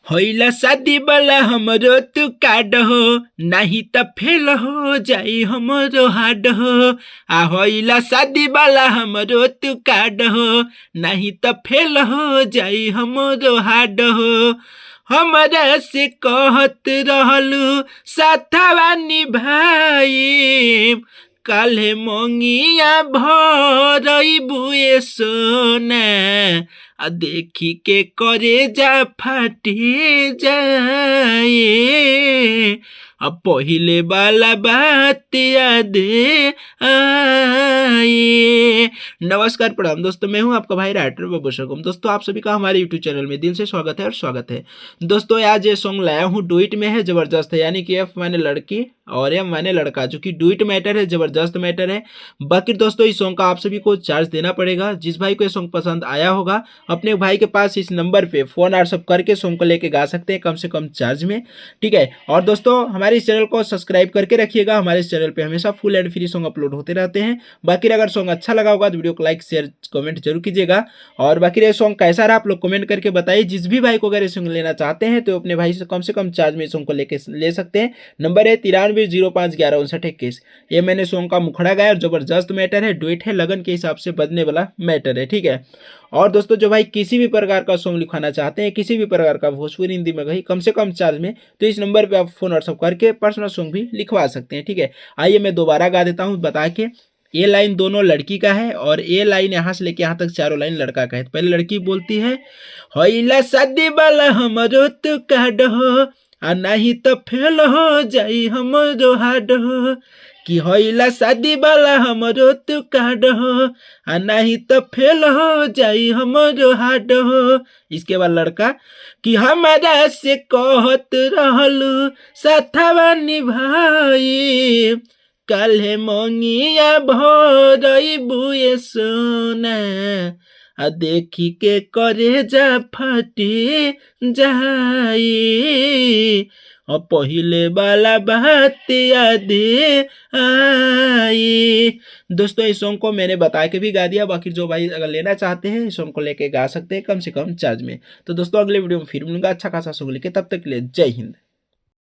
होइला शादी वाला हमरो तू कार्ड हो, नहीं त फेल हो जाई हमरो हार्ड हो। होइला शादी वाला हमरो तू कार्ड हो, नहीं त फेल हो जाई हमरो हार्ड हो। हमरा से कहत रहलू साथवा निभाई, काल्हे मंगिया भरइबू ए सोना, देखी के करेजा फाटी जाए। पहिले वाला बात याद आए। नमस्कार प्रणाम दोस्तों, मैं हूं आपका भाई राइटर बाबू शगुन। दोस्तों आप सभी का हमारे यूट्यूब चैनल में दिल से स्वागत है और स्वागत है। दोस्तों आज ये सॉन्ग लाया हूं डुइट में है, जबरदस्त है, यानी कि एफ माने लड़की और एम माने लड़का, जो कि डुइट मैटर है, जबरदस्त मैटर है। बाकी दोस्तों इस सॉन्ग का आप सभी को चार्ज देना पड़ेगा। जिस भाई को ये सॉन्ग पसंद आया होगा अपने भाई के पास इस नंबर पे फोन व्हाट्सअप करके सॉन्ग को लेके गा सकते हैं, कम से कम चार्ज में, ठीक है। और दोस्तों हमारे इस चैनल को सब्सक्राइब करके रखिएगा। हमारे इस चैनल पे हमेशा full and free song upload होते रहते हैं। बाकी अगर सॉन्ग अच्छा लगा होगा तो वीडियो को लाइक शेयर कमेंट जरूर कीजिएगा। और बाकी ये सॉन्ग कैसा रहा आप लोग कमेंट करके बताइए। जिस भी भाई को अगर ये सॉन्ग लेना चाहते हैं तो अपने भाई से कम चार्ज में सॉन्ग को लेके ले सकते हैं। नंबर है 9305115921। ये मैंने सॉन्ग का मुखड़ा गाया और जबरदस्त मैटर है, डुएट है, लगन के हिसाब से बजने वाला मैटर है, ठीक है। और दोस्तों जो भाई किसी भी प्रकार का सॉन्ग लिखवाना चाहते हैं, किसी भी प्रकार का भोजपुरी हिंदी में कहीं कम से कम चार्ज में, तो इस नंबर पे आप फोन व्हाट्सअप करके पर्सनल सॉन्ग भी लिखवा सकते हैं, ठीक है। आइए मैं दोबारा गा देता हूँ बता के। ये लाइन दोनों लड़की का है और ये लाइन यहाँ से लेके यहाँ तक चारों लाइन लड़का का है। पहले लड़की बोलती है, होइला शादी वाला हमरो तू कार्ड हो, नहीं तो फेल हो जाई हमरो हार्ड हो। कि होइला शादी वाला हमरो तू कार्ड हो, नहीं तो फेल हो जाई हमरो हार्ड हो। इसके बाद लड़का, कि हमारा से कहत रहलू साथवा निभाई, काल्हे मंगिया भरइबू ए सोना, देखी के करेजा फाटी जाई। पहिले वाला बात याद आई। दोस्तों इस सॉन्ग को मैंने बता के भी गा दिया। बाकी जो भाई अगर लेना चाहते हैं इस सॉन्ग को लेके गा सकते हैं, कम से कम चार्ज में। तो दोस्तों अगले वीडियो में फिर मिलूंगा अच्छा खासा सॉन्ग लेके, तब तक के लिए जय हिंद।